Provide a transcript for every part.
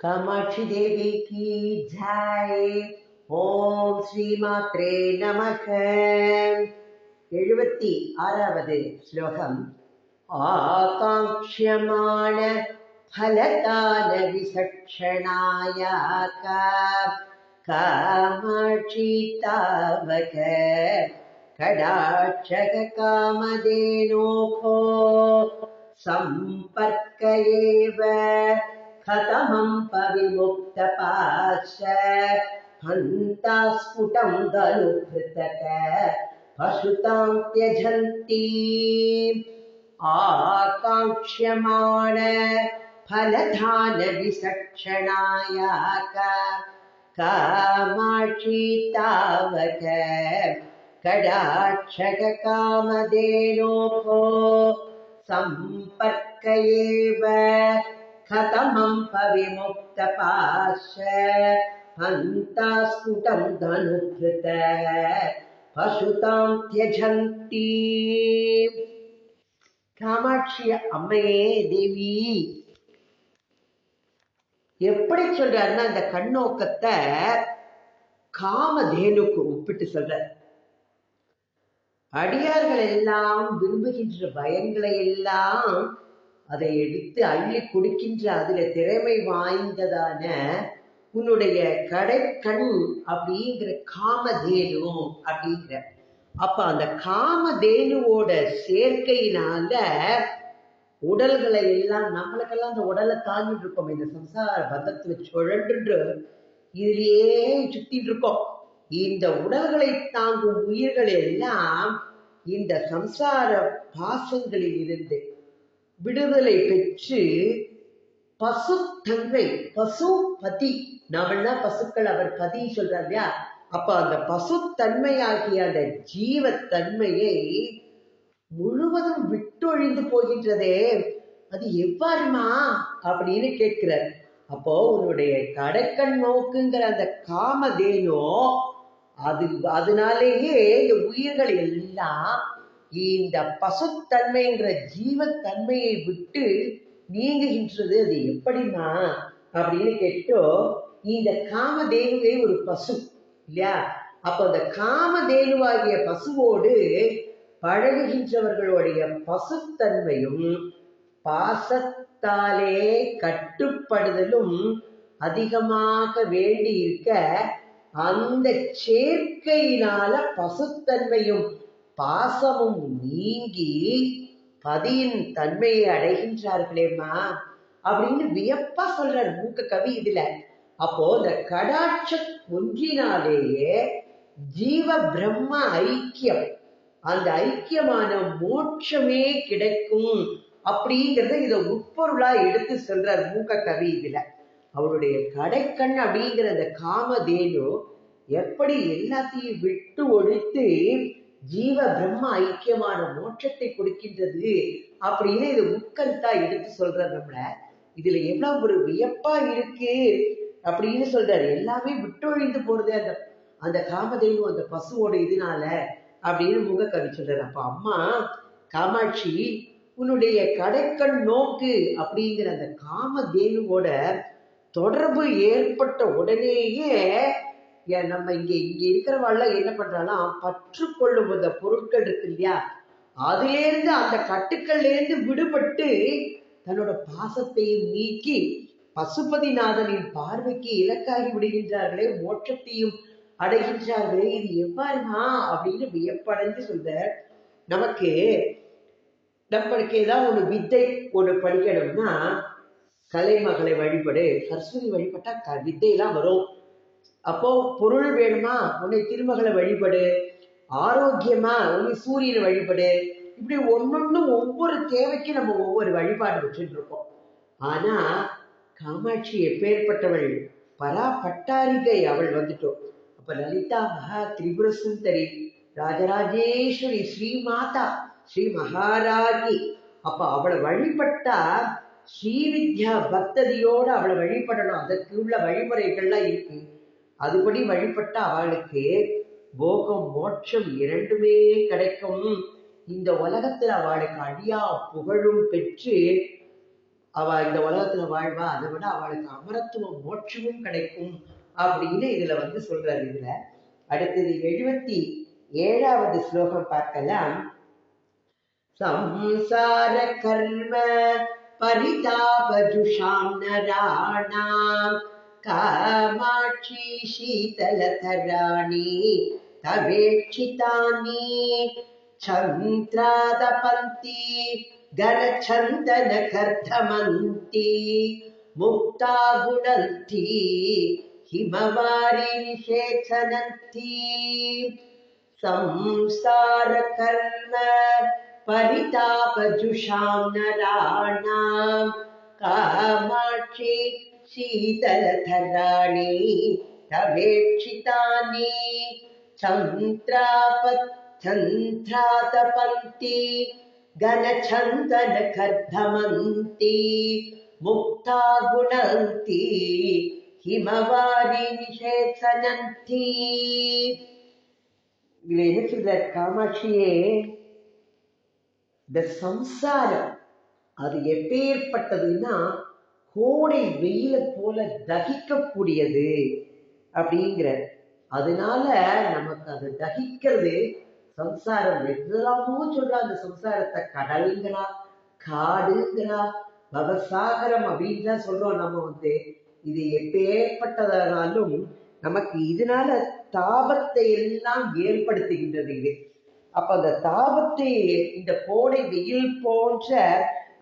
कामाक्षी देवी की जय। ओम श्री मात्रे नमः। 76வது श्लोकम्। आकाङ्क्ष्यमाण फलदान विचक्षणाय कामाक्षी तावक कडाक्षक कामधेनोः सम्पर्क एव कथमं पविमुक्तपाश हन्ता स्फुटं धनुकृतक पशुतां त्यजन्ति। आकाङ्क्ष्यमाण फलदान विचक्षणाय कामाक्षी तावक कडाक्षक कामधेनोः सम्पर्क एव कथमं पविमुक्तपाश हन्ता स्फुटं धनुकृत पशुतां त्यजन्ति। காமாட்சி அம்மையே தேவி எப்படி சொல்றாருன்னா அந்த கண்ணோக்கத்தை காமதேனுக்கு ஒப்பிட்டு சொல்ற. அடியார்கள் எல்லாம் விரும்புகின்ற பயங்களை எல்லாம் அதை எடுத்து அள்ளி கொடுக்கின்ற அதுல திறமை வாய்ந்ததான உன்னுடைய கடைக்கண் அப்படிங்கிற காமதேனு அப்படிங்கிற. அப்ப அந்த காமதேனுவோட சேர்க்கையினால உடல்களை எல்லாம் நம்மளுக்கெல்லாம் அந்த உடலை தாங்கிட்டு இருக்கோம். இந்த சம்சார பந்தத்துல சுழன்று இதுலயே சுத்திட்டு இருக்கோம். இந்த உடல்களை தாங்கும் உயிர்கள் எல்லாம் இந்த சம்சார பாசங்களில் இருந்து விடுதலை பெற்று பசுத்தன்மை, பசுபதி, நாமெல்லாம் பசுக்கள், அவர் பதி சொல்றார் இல்லையா? அப்ப அந்த பசுத்தன்மையாகிய அந்த ஜீவத்தன்மையை முழுவதும் விட்டொழிந்து போகின்றதே, அது எவ்வாறுமா அப்படின்னு கேட்கிறார். அப்போ உன்னுடைய கடைக்கண் நோக்குங்கிற அந்த காமதேனோ அதனாலேயே இந்த உயிர்கள் எல்லாம் இந்த பசுத்தன்மைங்கிற ஜீவத்தன்மையை விட்டு நீங்குகின்றது. அது எப்படிமா அப்படின்னு கேட்டோ, இந்த காமதேனுவே ஒரு பசு இல்லையா? அப்போ அந்த காமதேனுவாகிய பசுவோடு பழகுகின்றவர்களுடைய பசுத்தன்மையும் பாசத்தாலே கட்டுப்படுதலும் அதிகமாக வேண்டி இருக்க, அந்த சேர்க்கையினால பசுத்தன்மையும் பாசமும் நீங்கி பதியின் தன்மையை அடைகின்றார்களேம்மா அப்படின்னு வியப்பா சொல்றார் மூக்க கவி இதுல. அப்போ இந்த கடாட்ச ஒன்றினாலேயே ஜீவ பிரம்ம ஐக்கியம், அந்த ஐக்கியமான மோட்சமே கிடைக்கும் அப்படிங்கிறத இதை உட்பொருளா எடுத்து சொல்றார் மூக்க கவி இதுல. அவருடைய கடைக்கண் அப்படிங்கிற அந்த காமதேனு எப்படி எல்லாத்தையும் விட்டு ஒழித்து ஜீவ பிரம்ம ஐக்கியமான மோட்சத்தை கொடுக்கின்றது அப்படின்னு இதை உட்கருத்தா எடுத்து சொல்ற. நம்மள இதுல எவ்வளவு ஒரு வியப்பா இருக்கு அப்படின்னு சொல்றாரு. எல்லாமே விட்டொழிந்து போறது அந்த அந்த காமதேனு அந்த பசுவோட இதனால அப்படின்னு முகக்கவி சொல்றாரு. அப்ப அம்மா காமாட்சி உன்னுடைய கடைக்கண் நோக்கு அப்படிங்கிற அந்த காமதேனுவோட தொடர்பு ஏற்பட்ட உடனேயே நம்ம இங்க இருக்கிறவாள் என்ன பண்றாலாம், பற்று கொள்ளும் அந்த பொருட்கள் இருக்கு இல்லையா, அதுலேருந்து அந்த கட்டுக்கள்ல இருந்து விடுபட்டு தன்னோட பாசத்தையும் நீக்கி பசுபதிநாதனின் பார்வைக்கு இலக்காகி விடுகின்றார்களே, மோட்சத்தையும் அடைகின்றார்களே. இது எவ்வாறுமா அப்படின்னு வியப்படைந்து சொல்ற. நம்மளுக்கு ஏதாவது ஒரு வித்தை ஒண்ணு படிக்கணும்னா கலைமகளை வழிபடு, சரஸ்வதி வழிபட்டா வித்தையெல்லாம் வரும். அப்போ பொருள் வேணுமா, உன்னை திருமகளை வழிபடு, ஆரோக்கியமா உன்னை சூரியனை வழிபடு, இப்படி ஒன்னொன்னும் ஒவ்வொரு தேவைக்கு நம்ம ஒவ்வொரு வழிபாடு வச்சுட்டு இருக்கோம். ஆனா காமாட்சி எப்பேற்பட்டவள், பரா பட்டாரிகை அவள் வந்துட்டோம். அப்ப லலிதா மகா திரிபுர சுந்தரி ராஜராஜேஸ்வரி ஸ்ரீமாதா ஸ்ரீ மகாராஜி. அப்ப அவளை வழிபட்டா ஸ்ரீவித்யா பக்ததியோட அவளை வழிபடணும். அதற்கு உள்ள வழிமுறைகள்லாம் இருக்கு. அதுபடி வழிபட்ட அவளுக்கு போகம் மோட்சம் இரண்டுமே கிடைக்கும். இந்த உலகத்துல அவளுக்கு அழியா புகழும் பெற்று அவ இந்த உலகத்துல வாழ்வா, அதை விட அவளுக்கு அமரத்துவம் மோட்சமும் கிடைக்கும் அப்படின்னு இதுல சொல்றாரு. இதுல அடுத்தது 77வது ஸ்லோகம் பார்க்கலாம். संसार कर्म परितापजुषां नराणां कामाक्षी शीतलतराणि तवेक्षितानि छन्द्रादपन्ति गरछन्दनकर्धमन्ति मुक्ता गुणन्ति हिमवारि निषेचनन्ति संसार कर्म परितापजुषां नराणां कामाक्षी शीतलधराणि तवेक्षितानि छन्द्रातपन्ति घनछन्दनकर्धमन्ति मुक्ता गुणन्ति हिमवारि निषेचनन्ति. இதுல என்ன சொல்ற காமாட்சியே, இந்த சம்சாரம் அது எப்பேற்பட்டதுன்னா கோடை வெயில போல தகிக்கக்கூடியது அப்படிங்கிற. அதனால நமக்கு அது தகிக்கிறது சம்சாரம். எல்லாமோ சொல்றா, அந்த சம்சாரத்தை கடல்ங்கிறா, காடுங்கிறா, பவசாகரம் அப்படின்னு தான் சொல்றோம். நம்ம இது எப்பேற்பட்டதானாலும் நமக்கு இதனால தாபத்தை எல்லாம் ஏற்படுத்துகின்றது இது. அப்ப அந்த தாபத்தை, இந்த கோடை வெயில் போன்ற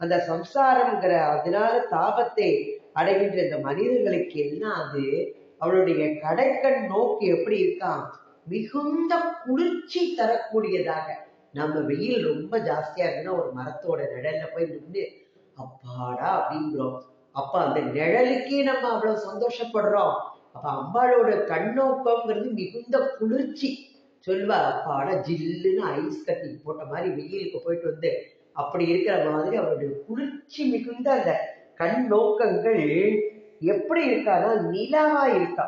அந்த சம்சாரம்ங்கிற அதனால தாபத்தை அடைகின்ற இந்த மனிதர்களுக்கு எல்லாம் அது அவளுடைய கடைக்கண் நோக்கி எப்படி இருக்கான், மிகுந்த குளிர்ச்சி தரக்கூடியதாக. நம்ம வெயில் ரொம்ப ஜாஸ்தியா இருக்குன்னா ஒரு மரத்தோட நிழல்ல போய் நின்று அப்பாடா அப்படிங்கிறோம். அப்ப அந்த நிழலுக்கே நம்ம அவ்வளவு சந்தோஷப்படுறோம். அப்ப அம்பாளோட கண்ணோக்கம்ங்கிறது மிகுந்த குளிர்ச்சி. சொல்வா, அப்பாட ஜில்லுன்னு ஐஸ் கட்டி போட்ட மாதிரி வெயிலுக்கு போயிட்டு அப்படி இருக்கிற மாதிரி அவருடைய குளிர்ச்சி மிகுந்த அந்த கண் நோக்கங்கள் எப்படி இருக்கான்னா நிலாவா இருக்கா.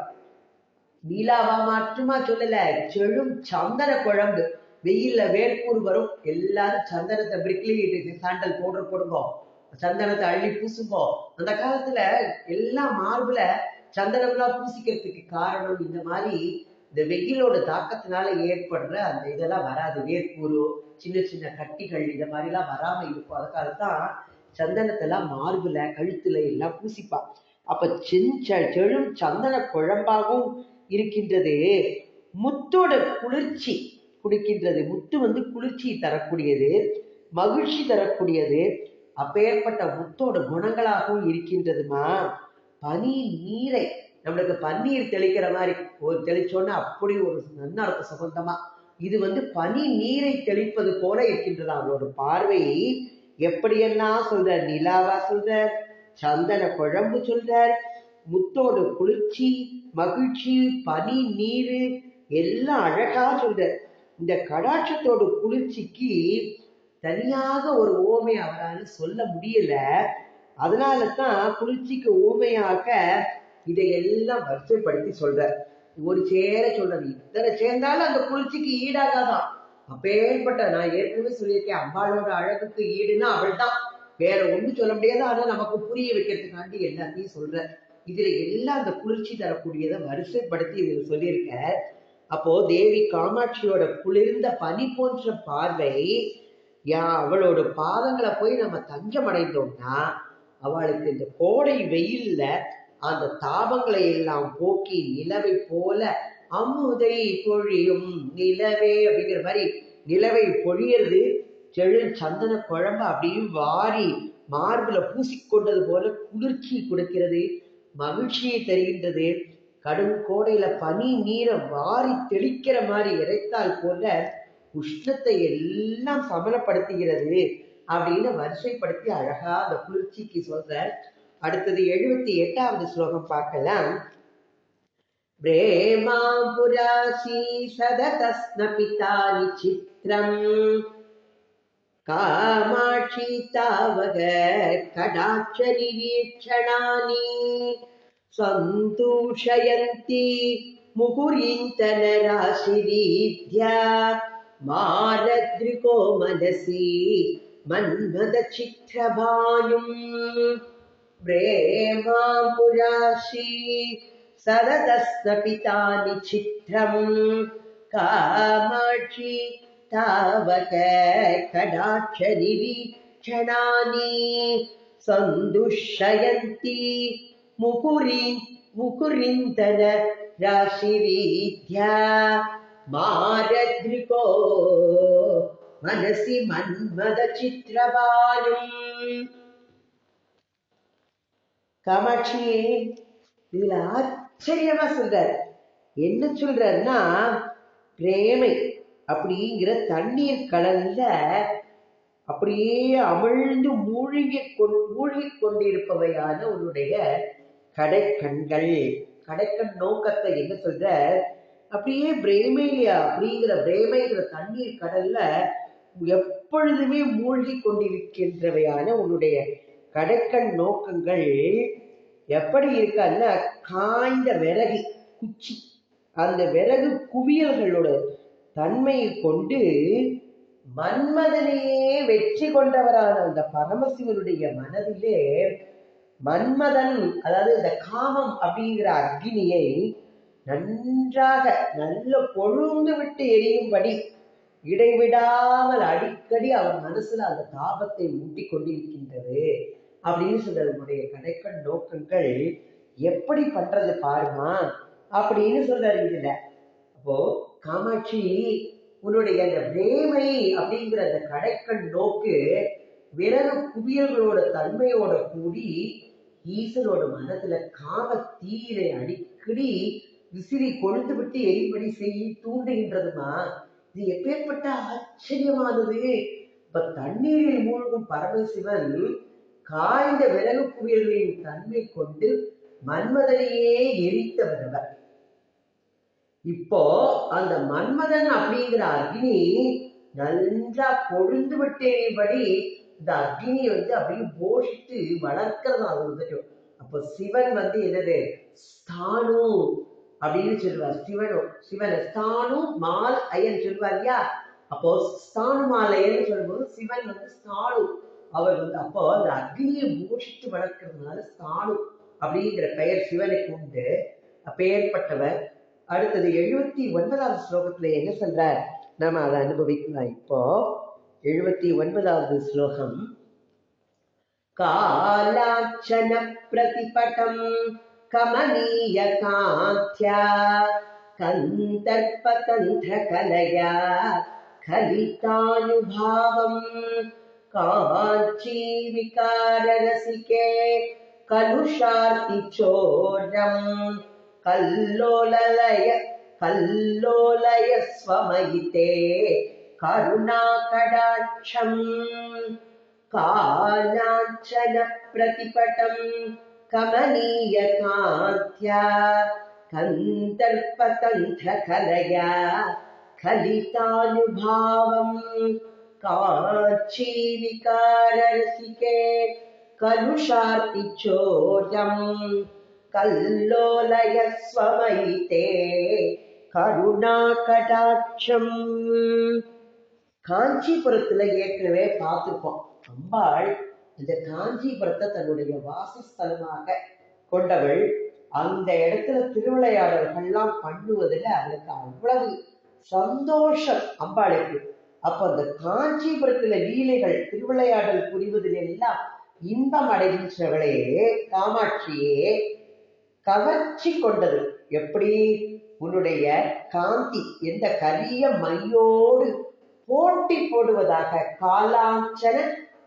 நிலாவா மாற்றுமா சொல்லல, செழும் சந்தன குழம்பு. வெயில்ல வேர்க்கூர் வரும், எல்லாரும் சந்தனத்தை பிரிக்லி சாண்டல் பவுடர் போடுவோம், சந்தனத்தை அள்ளி பூசுவோம். அந்த காலத்துல எல்லாம் மார்புல சந்தனம்லாம் பூசிக்கிறதுக்கு காரணம் இந்த மாதிரி இந்த வெயிலோட தாக்கத்தினால ஏற்படுற அந்த இதெல்லாம் வராது. வேர்க்கூறு, சின்ன சின்ன கட்டிகள் இந்த மாதிரிலாம் வராம இருக்கும். அதுக்காகத்தான் சந்தனத்தெல்லாம் மார்புல கழுத்துல எல்லாம் பூசிப்பா. அப்ப செழும் சந்தன குழம்பாகவும் இருக்கின்றது. முத்தோட குளிர்ச்சி குடிக்கின்றது. முத்து குளிர்ச்சி தரக்கூடியது, மகிழ்ச்சி தரக்கூடியது. அப்பேற்பட்ட முத்தோட குணங்களாகவும் இருக்கின்றதுமா. பனி நீரை நம்மளுக்கு பன்னீர் தெளிக்கிற மாதிரி ஒரு தெளிச்சோன்னா அப்படி ஒரு நன்னரத்த சுகந்தமா இது பனி நீரை தெளிப்பது போல இருக்கின்றதா அவளோட பார்வை. எப்படியெல்லாம் சொல்ற, நிலாவா சொல்ற, சந்தன குழம்பு சொல்ற, முத்தோட குளிர்ச்சி, மகிழ்ச்சி, பனி நீர் எல்லாம் அழகா சொல்ற. இந்த கடாட்சத்தோட குளிர்ச்சிக்கு தனியாக ஒரு ஓமை அவரால் சொல்ல முடியல. அதனாலதான் குளிர்ச்சிக்கு ஊமையாக இதையெல்லாம் வரிசைப்படுத்தி சொல்ற. ஒரு சேர சொல்றது, இத்தனை சேர்ந்தாலும் அந்த குளிர்ச்சிக்கு ஈடாகாதான். அப்பேற்பட்ட, நான் ஏற்கனவே சொல்லியிருக்கேன், அம்பாளோட அழகுக்கு ஈடுன்னா அவள் தான், வேற ஒண்ணும் சொல்ல முடியாது. ஆனா நமக்கு புரிய வைக்கிறதுக்காண்டி எல்லாத்தையும் சொல்ற. இதுல எல்லாம் அந்த குளிர்ச்சி தரக்கூடியதை வரிசைப்படுத்தி இதுல சொல்லியிருக்க. அப்போ தேவி காமாட்சியோட குளிர்ந்த பனி போன்ற பார்வை, அவளோட பாதங்களை போய் நம்ம தஞ்சம் அடைந்தோம்னா அவளுக்கு இந்த கோடை வெயில்ல அந்த தாபங்களை எல்லாம் போக்கி நிலவை போல அமுதை பொழியும் நிலவே அப்படிங்கிற மாதிரி நிலவை பொழியறது. செழு சந்தன குழம்பு அப்படியும் வாரி மார்புல பூசிக்கொண்டது போல குளிர்ச்சி கொடுக்கிறது, மகிழ்ச்சியை தருகின்றது. கடும் கோடையில பனி நீரை வாரி தெளிக்கிற மாதிரி இறைத்தால் போல உஷ்ணத்தை எல்லாம் சமனப்படுத்துகிறது அப்படின்னு வரிசைப்படுத்தி அழகா அந்த குளிர்ச்சிக்கு சொல்ற. அடுத்தது 78வது ஸ்லோகம் பார்க்கலாம். பிரேமாபுராசி சததஸ்னபிதானி சித்ரம் காமாட்சி தாவக கடாட்ச நிரீட்சணானி சந்தூஷயந்தி முகுரிந்தன ராசிரீத்யா மாரத்ரிகோ மனசி மன்மத சித்ரபாயும். प्रेमापुराशी सरदस्नपितानि चित्रम् कामाक्षी तावक कडाक्षनिरीक्षणानि सन्दुष्यन्ति मुकुरिन्दन राशिवीथ्या मारद्रिको मनसि मन्मदचित्रबालुम् காமாட்சி இதுல ஆச்சரியமா சொல்றார். என்ன சொல்றாருன்னா, பிரேமை அப்படிங்கிற தண்ணீர் கடல்ல அப்படியே அமிழ்ந்து மூழ்கி கொண்டிருப்பவையான உன்னுடைய கடைக்கண்கள், கடைக்கண் நோக்கத்தை என்ன சொல்ற, அப்படியே பிரேமையில அப்படிங்கிற பிரேமைங்கிற தண்ணீர் கடல்ல எப்பொழுதுமே மூழ்கி கொண்டிருக்கின்றவையான உன்னுடைய கடைக்கண் நோக்கங்கள் எப்படி இருக்கான்னா, காய்ந்த விறகு குச்சி, அந்த விறகு குவியல்களோட தன்மையை கொண்டு மன்மதனையே வெற்றி கொண்டவரான அந்த பரமசிவனுடைய மனதிலே மன்மதன், அதாவது இந்த காமம் அப்படிங்கிற அக்னியை நன்றாக நல்ல பொழுந்து விட்டு எரியும்படி இடைவிடாமல் அடிக்கடி அவர் மனசுல அந்த தாபத்தை ஊட்டி கொண்டிருக்கின்றது அப்படின்னு சொல்றது. உன்னுடைய கடைக்கண் நோக்கங்கள் எப்படி பண்றது பாருமா அப்படின்னு சொல்றாரு இதுல. அப்போ காமாட்சி, உன்னுடைய அந்த பிரேமை அப்படிங்கிற அந்த கடைக்கண் நோக்கு விறகு குவியல்களோட தன்மையோட கூடி ஈசனோட மனத்துல காம தீரை அடிக்கடி விசிறி கொழுந்து விட்டு எரிபடி செய்ய தூண்டுகின்றதுமா. இது எப்பேற்பட்ட ஆச்சரியமானது. இப்ப தண்ணீரில் மூழ்கும் பரமசிவன் காய்ந்த விறகு குவியல்களின் தன்மை கொண்டு மன்மதனையே எரித்தவர். இப்போ அந்த மன்மதன் அப்படிங்கிற அக்னி நன்றா கொழுந்து விட்டேபடி இந்த அக்னியை அப்படியே போஷித்து வளர்க்கிறதா அது வந்துட்டு. அப்போ சிவன் என்னது, ஸ்தானு அப்படின்னு சொல்லுவார். சிவனை ஸ்தானு மால் அயன் சொல்லுவார் இல்லையா. அப்போ ஸ்தானு மால் அயன்னு சொல்லும்போது சிவன் ஸ்தானு, அவர் அப்போ அந்த அக்னியை போஷித்து வளர்க்கிறதுனால ஸ்தானு அப்படிங்கிற பெயர் சிவனுக்கு உண்டு. அப்பேற்பட்டவர். அடுத்தது 79வது ஸ்லோகத்துல என்ன சொல்றார், நாம அதை அனுபவிக்கலாம். இப்போ 79வது ஸ்லோகம். காலாட்சண பிரதிபடம் கமனீய காத்யா கந்தர்பதந்திர கலயா கலிதானுபாவம் காஞ்சி விகார ரசிகே கலுஷார்த்தி சோரம் கல்லோலய ஸ்வமயிதே கருணா கடாட்சம் காலாஞ்சன பிரதிபடம் கமனீய காத்யா கந்தர்பதந்திர கலயா கலிதானுபாவம் காஞ்சி விகார ரசிகே கலுஷார்த்தி சோரம் கல்லோலய ஸ்வமயிதே கருணா கடாட்சம். காஞ்சிபுரத்துல ஏற்கனவே பார்த்திருப்போம். அம்பாள் இந்த காஞ்சிபுரத்தை தன்னுடைய வாசஸ்தலமாக கொண்டவள். அந்த இடத்துல திருவிளையாடல்கள்லாம் பண்ணுவதில் அவளுக்கு அவ்வளவு சந்தோஷம் அம்பாளுக்கு. அப்ப அந்த காஞ்சிபுரத்துல லீலைகள் திருவிளையாடல் புரிவதில் எல்லாம் இன்பம் அடைகின்றவளே காமாட்சியே கவர்ச்சி கொண்டது. எப்படி, உன்னுடைய காந்தி எந்த கரிய மையோடு போட்டி போடுவதாக. காலாஞ்சன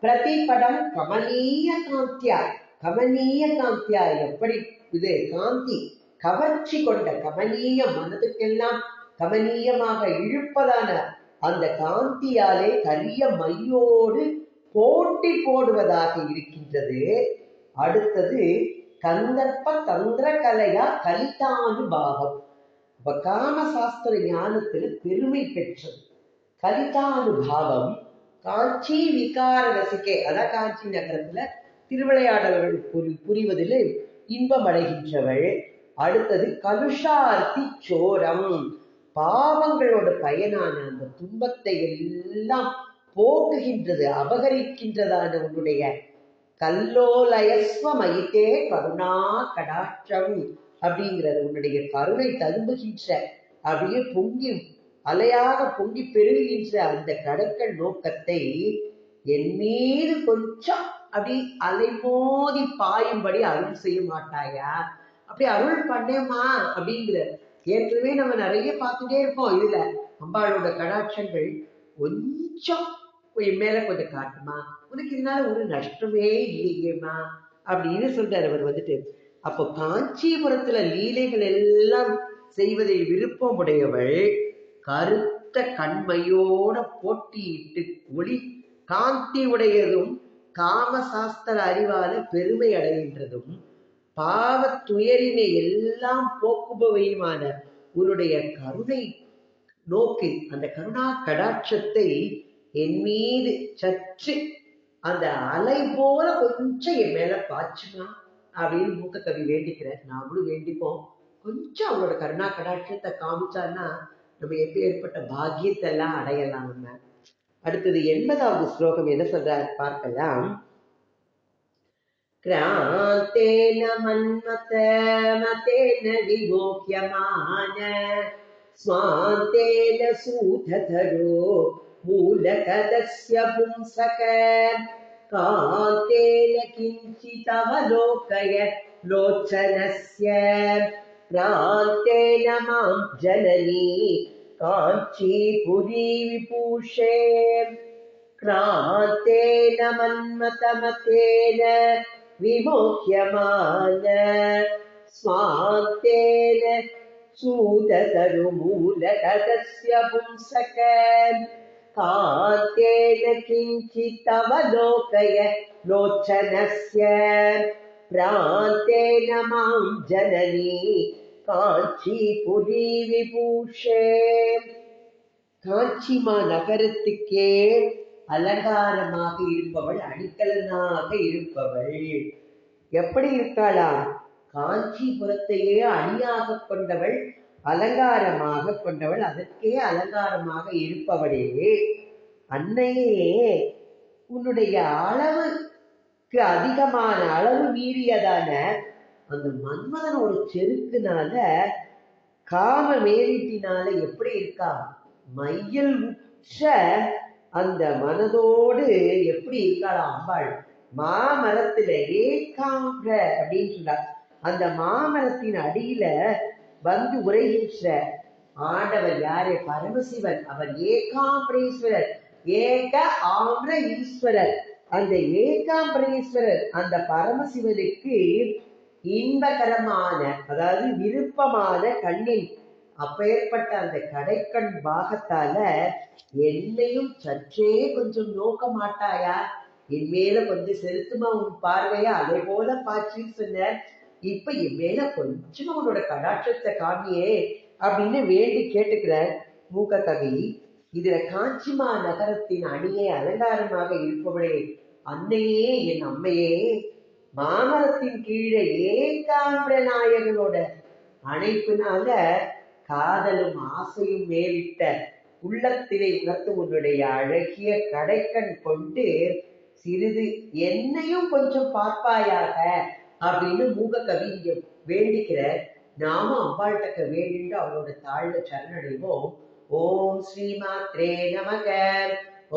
பிரதிபடம் கமனீய காந்தியா, கமனீய காந்தியா, எப்படி இது காந்தி கவர்ச்சி கொண்ட கமனீய, மனதுக்கெல்லாம் கமனீயமாக இழுப்பதான அந்த காந்தியாலே கரிய மையோடு போட்டி போடுவதாக இருக்கின்றது. அடுத்தது கந்தர்ப்ப தந்திர கலையா கலிதானுபாவம். அப்ப காமசாஸ்திர ஞானத்தில் பெருமை பெற்றது கலிதானுபாவம். காஞ்சி விகார ரசிகே, அதான் காஞ்சி நகரத்துல திருவிளையாடல்கள் புரிவதில் இன்பம் அடைகின்றவள். அடுத்தது கலுஷார்த்தி சோரம், பாவங்களோட பயனான அந்த துன்பத்தை எல்லாம் போக்குகின்றது, அபகரிக்கின்றதான உன்னுடைய கல்லோலயஸ்வ மயித்தே கருணா கடாட்சம் அப்படிங்கிறது. உன்னுடைய கருணை ததும்புகின்ற, அப்படியே பொங்கி அலையாக பொங்கி பெருகின்ற அந்த கடற்கண் நோக்கத்தை என் மீது கொஞ்சம் அப்படி அலைமோதி பாயும்படி அருள் செய்ய மாட்டாயா? அப்படி அருள் பண்ணேம்மா அப்படிங்கிற. ஏற்கனவே நம்ம நிறைய பார்த்துட்டே இருப்போம். இதுல அம்பாளோட கடாட்சங்கள் கொஞ்சம் என் மேல கொஞ்சம் காட்டுமா, உனக்கு இதனால ஒரு நஷ்டமே இல்லையேம்மா அப்படின்னு சொல்றாரு அவர் வந்துட்டு. அப்போ காஞ்சிபுரத்துல லீலைகள் எல்லாம் செய்வதில் விருப்பம் உடையவள் கருத்த கண்மையோட போட்டியிட்டு ஒளி காந்தி உடையதும் காமசாஸ்திர அறிவால பெருமை அடைகின்றதும் பாவ துயரினை எல்லாம் போக்குபவையுமான உன்னுடைய கருணை நோக்கி அந்த கருணா கடாட்சத்தை என் மீது சற்று அந்த அலை போல கொஞ்சம் என் மேல பாய்ச்சுமா அப்படின்னு மூக்க கவி வேண்டிக்கிறார். நாமளும் வேண்டிப்போம். கொஞ்சம் அவங்களோட கருணா கடாட்சத்தை காமிச்சான்னா நம்ம எப்பேற்பட்ட பாக்கியத்தை எல்லாம் அடையலாம். நம்ம அடுத்தது 80வது ஸ்லோகம் என்ன சொல்றாரு பார்க்கலாம். கிராந்தேன மன்மத மதேன விமோக்யமான ஸ்வாந்தேன சூததரோ மூலகதஸ்ய பும்சக காந்தேன கிஞ்சிதவலோகய லோச்சனஸ்ய பிராந்தேன மாம் ஜனனி காஞ்சிபுரி விபூஷே கிராந்தேன மன்மதமதேன விமோக்யமான ஸ்வாந்தேன சூததருமூலகதஸ்ய பும்சக காந்தேன கிஞ்சிதவலோகய லோச்சனஸ்ய பிராந்தேன மாம் ஜனனி காஞ்சிபுரி விபூஷே. காஞ்சிமா நகரத்துக்கே அலங்காரமாக இருப்பவள், அணிகலனாக இருப்பவள். எப்படி இருக்காளா? காஞ்சிபுரத்தையே அணியாக கொண்டவள், அலங்காரமாக கொண்டவள், அதற்கே அலங்காரமாக இருப்பவளே அன்னையே, உன்னுடைய அளவுக்கு அதிகமான அளவு மீறியதான அந்த மன்மதன் ஒரு செருக்குனால காம மேலிட்டினால எப்படி இருக்கா? மையல் உற்ற அந்த மனதோடு எப்படி இருக்காளா அம்பாள்? மாமரத்துல ஏகாங்க அப்படின்னு சொல்றார். அந்த மாமரத்தின் அடியில வந்து உரைகின்ற ஆண்டவர் யாரு? பரமசிவன். அவர் ஏகாம்பரேஸ்வரர், ஏக ஆம்ர ஈஸ்வரர். அந்த ஏகாம்பரேஸ்வரர் அந்த பரமசிவனுக்கு இன்பகரமான, அதாவது விருப்பமான கண்ணின் அப்பேற்பட்ட அந்த கடைக்கண் பாகத்தால என்னையும் சற்றே கொஞ்சம் நோக்க மாட்டாயா? என் மேல கொஞ்சம் செலுத்துமா உன் பார்வையா? அதே போல பாய்ச்சின்னு சொன்ன. இப்ப என் மேல கொஞ்சமா உன்னோட கடாட்சத்தை காமியே அப்படின்னு வேண்டி கேட்டுக்கிற மூக்க கவி. இதுல காஞ்சிமா நகரத்தின் அணியே அலங்காரமாக இருப்பவளே அன்னையே, என் அம்மையே, மாமரத்தின் கீழே ஏகாம்பர நாயகனோட அணைப்பினால காதலும் ஆசையும் மேலிட்ட உள்ளத்திலே உணர்த்து உன்னுடைய அழகிய கடைக்கண் கொண்டு சிறிது என்னையும் கொஞ்சம் பார்ப்பாயாக அப்படின்னு மூக கவி இங்க வேண்டிக்கிற. நாமும் அம்பாள்கிட்ட வேண்டிட்டு அவளோட தாழ்ல சரணடைவோம். ஓம் ஸ்ரீ மாத்ரே நமக.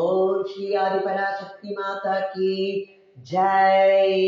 ஓம் ஸ்ரீ ஆதிபராசக்தி மாதா கி ஜெய்.